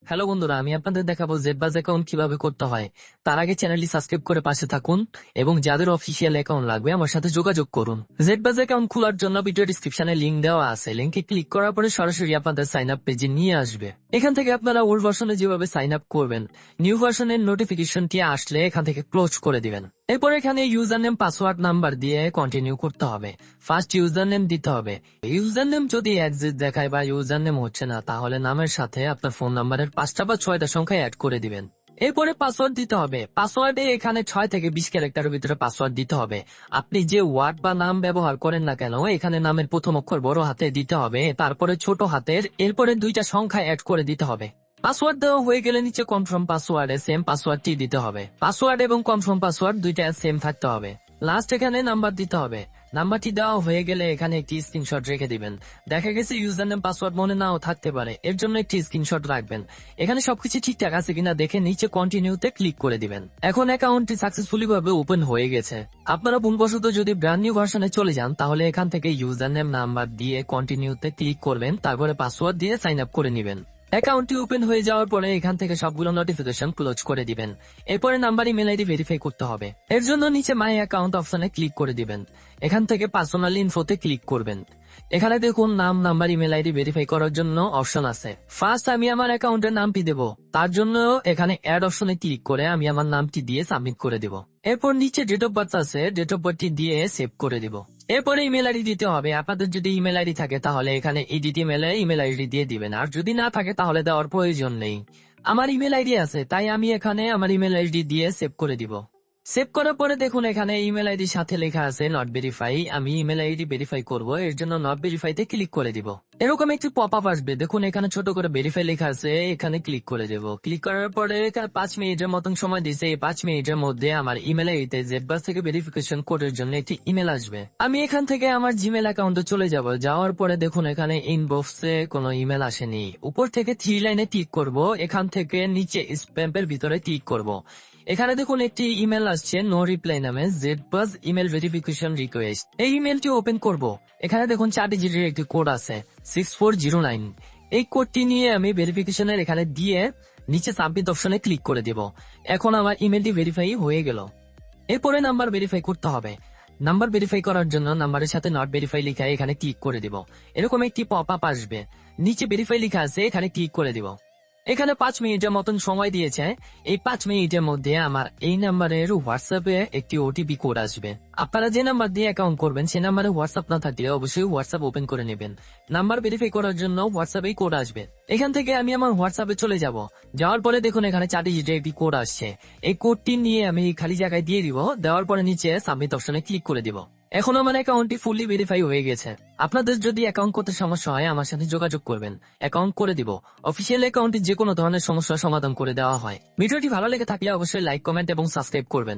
Hello বন্ধুরা, আমি আপনাদের দেখাবো জেডবাজ অ্যাকাউন্ট কিভাবে করতে হয়। তার আগে চ্যানেলটি সাবস্ক্রাইব করে পাশে থাকুন এবং যাদের অফিসিয়াল অ্যাকাউন্ট লাগবে আমার সাথে যোগাযোগ করুন। জেডবাজ অ্যাকাউন্ট খোলার জন্য ভিডিও ডিসক্রিপশনে লিংক দেওয়া আছে, লিংকে ক্লিক করার পরে সরাসরি আপনাদের সাইন আপ পেজে নিয়ে আসবে। এখান থেকে আপনারা ওল্ড ভার্সনে যেভাবে সাইন আপ করবেন, নিউ ভার্সনের নোটিফিকেশনটি আসলে এখান থেকে ক্লোজ করে দিবেন। এরপর এখানে ইউজার নেম পাসওয়ার্ড নাম্বার দিয়ে কন্টিনিউ করতে হবে। ফার্স্ট ইউজার নেম দিতে হবে। ইউজার নেম যদি এক্সিট দেখায় বা ইউজার নেম হচ্ছে না, তাহলে নামের সাথে আপনার ফোন নাম্বারের 5টা বা 6টা সংখ্যা অ্যাড করে দিবেন। এরপরে পাসওয়ার্ড দিতে হবে। পাসওয়ার্ডে এখানে 6 থেকে 20 ক্যারেক্টারের ভিতরে পাসওয়ার্ড দিতে হবে। আপনি যে ওয়ার্ড বা নাম ব্যবহার করেন না কেন, এখানে নামের প্রথম অক্ষর বড় হাতে দিতে হবে, তারপরে ছোট হাতের, এরপরে 2টা সংখ্যা অ্যাড করে দিতে হবে। পাসওয়ার্ড দেওয়া হয়ে গেলে নিচে কনফার্ম পাসওয়ার্ডে সেম পাসওয়ার্ডটি দিতে হবে। পাসওয়ার্ড এবং কনফার্ম পাসওয়ার্ড দুইটা সেম থাকতে হবে। লাস্ট এখানে নাম্বার দিতে হবে। নাম্বারটি দেওয়া হয়ে গেলে এখানে একটি স্ক্রিনশট রেখে দিবেন। দেখা গেছে ইউজার নেম পাসওয়ার্ড মনে নাও থাকতে পারে, এর জন্য একটি স্ক্রিনশট রাখবেন। এখানে সবকিছু ঠিকঠাক আছে কিনা দেখে নিচে কন্টিনিউতে ক্লিক করে দিবেন। এখন অ্যাকাউন্টটি সাকসেসফুলি ভাবে ওপেন হয়ে গেছে। আপনারা ভুলবশত যদি ব্র্যান্ড নিউ ভার্সনে চলে যান, তাহলে এখান থেকে ইউজার নেম নাম্বার দিয়ে কন্টিনিউতে ক্লিক করবেন, তারপরে পাসওয়ার্ড দিয়ে সাইন আপ করে নেবেন। অ্যাকাউন্টটি ওপেন হয়ে যাওয়ার পরে এখান থেকে সবগুলো নোটিফিকেশন ক্লোজ করে দিবেন। এরপরে নাম্বার ইমেল আইডি ভেরিফাই করতে হবে। এর জন্য নিচে মাই অ্যাকাউন্ট অপশনে ক্লিক করে দিবেন। এখান থেকে পার্সোনাল ইনফোতে ক্লিক করবেন। এখানে দেখুন নাম, নাম্বার, ইমেল আইডি ভেরিফাই করার জন্য অপশন আছে। ফার্স্ট আমি আমার অ্যাকাউন্টের নামটি দেব, তার জন্য এখানে অ্যাড অপশনে ক্লিক করে আমি আমার নামটি দিয়ে সাবমিট করে দেব। এরপর নিচে ডেট অফ বার্থ আছে, ডেট অফ বার্থটি দিয়ে সেভ করে দেব। এরপরে ইমেল আইডি দিতে হবে। আপনাদের যদি ইমেল আইডি থাকে তাহলে এখানে এডিট ইমেল আইডি দিয়ে দিবেন, আর যদি না থাকে তাহলে দেওয়ার প্রয়োজন নেই। আমার ইমেল আইডি আছে, তাই আমি এখানে আমার ইমেল আইডি দিয়ে সেভ করে দিব। সেভ করার পরে দেখুন এখানে ইমেল আইডির সাথে লেখা আছে নট ভেরিফাই। আমি ইমেল আইডি ভেরিফাই করব, এর জন্য নট ভেরিফাইতে ক্লিক করে দিব। এরকম একটি পপ আপ আসবে, দেখুন এখানে ছোট করে ভেরিফাই লেখা আছে, এখানে ক্লিক করে দেব। ক্লিক করার পরে 5 মিনিটের মতন সময় দিয়েছে। এই 5 মিনিটের মধ্যে আমার ইমেল আইডিতে জেডবাস থেকে ভেরিফিকেশন কোডের জন্য একটি ইমেল আসবে। আমি এখান থেকে আমার জিমেল অ্যাকাউন্টে চলে যাব। যাওয়ার পরে দেখুন এখানে ইনবক্সে কোনো ইমেল আসেনি। উপর থেকে 3 লাইনে ক্লিক করব, এখান থেকে নিচে স্প্যামের ভিতরে ক্লিক করব। এখানে দেখুন একটি ইমেল আসছে নো রিপ্লাই নামে, জেডবাস ইমেল ভেরিফিকেশন রিকোয়েস্ট। এই ইমেলটি ওপেন করব। এখানে দেখুন 4 ডিজিটের একটি কোড আছে 6409। এই কোডটি নিয়ে আমি ভেরিফিকেশনের এখানে দিয়ে নিচে সাবমিট অপশনে ক্লিক করে দেব। এখন আমার ইমেলটি ভেরিফাই হয়ে গেল। এরপরে নাম্বার ভেরিফাই করতে হবে। নাম্বার ভেরিফাই করার জন্য নাম্বারের সাথে নট ভেরিফাই লেখা এখানে ক্লিক করে দিব। এরকম একটি পপ আপ আসবে, নিচে ভেরিফাই লেখা আছে, এখানে ক্লিক করে দিব। এখানে 5 মিনিটের মতন সময় দিয়েছে। এই 5 মিনিটের মধ্যে আমার এই নাম্বারের হোয়াটসঅ্যাপে একটি ওটিপি কোড আসবে। আপনারা যে নাম্বার দিয়ে অ্যাকাউন্ট করবেন সে নাম্বারে হোয়াটসঅ্যাপ না থাকলে অবশ্যই হোয়াটসঅ্যাপ ওপেন করে নেবেন। নাম্বার ভেরিফাই করার জন্য হোয়াটসঅ্যাপেই কোড আসবে। এখান থেকে আমি আমার হোয়াটসঅ্যাপে চলে যাব। যাওয়ার পরে দেখুন এখানে 4 ডিজিটের একটি কোড আসছে। এই কোডটি নিয়ে আমি খালি জায়গায় দিয়ে দিব। দেওয়ার পরে নিচে সাবমিট অপশনে ক্লিক করে দিব। এখন আমার অ্যাকাউন্টটি ফুললি ভেরিফাই হয়ে গেছে। আপনাদের যদি অ্যাকাউন্ট করতে সমস্যা হয় আমার সাথে যোগাযোগ করবেন, অ্যাকাউন্ট করে দিব। অফিসিয়াল অ্যাকাউন্টে যে কোনো ধরনের সমস্যার সমাধান করে দেওয়া হয়। ভিডিওটি ভালো লেগে থাকলে অবশ্যই লাইক, কমেন্ট এবং সাবস্ক্রাইব করবেন।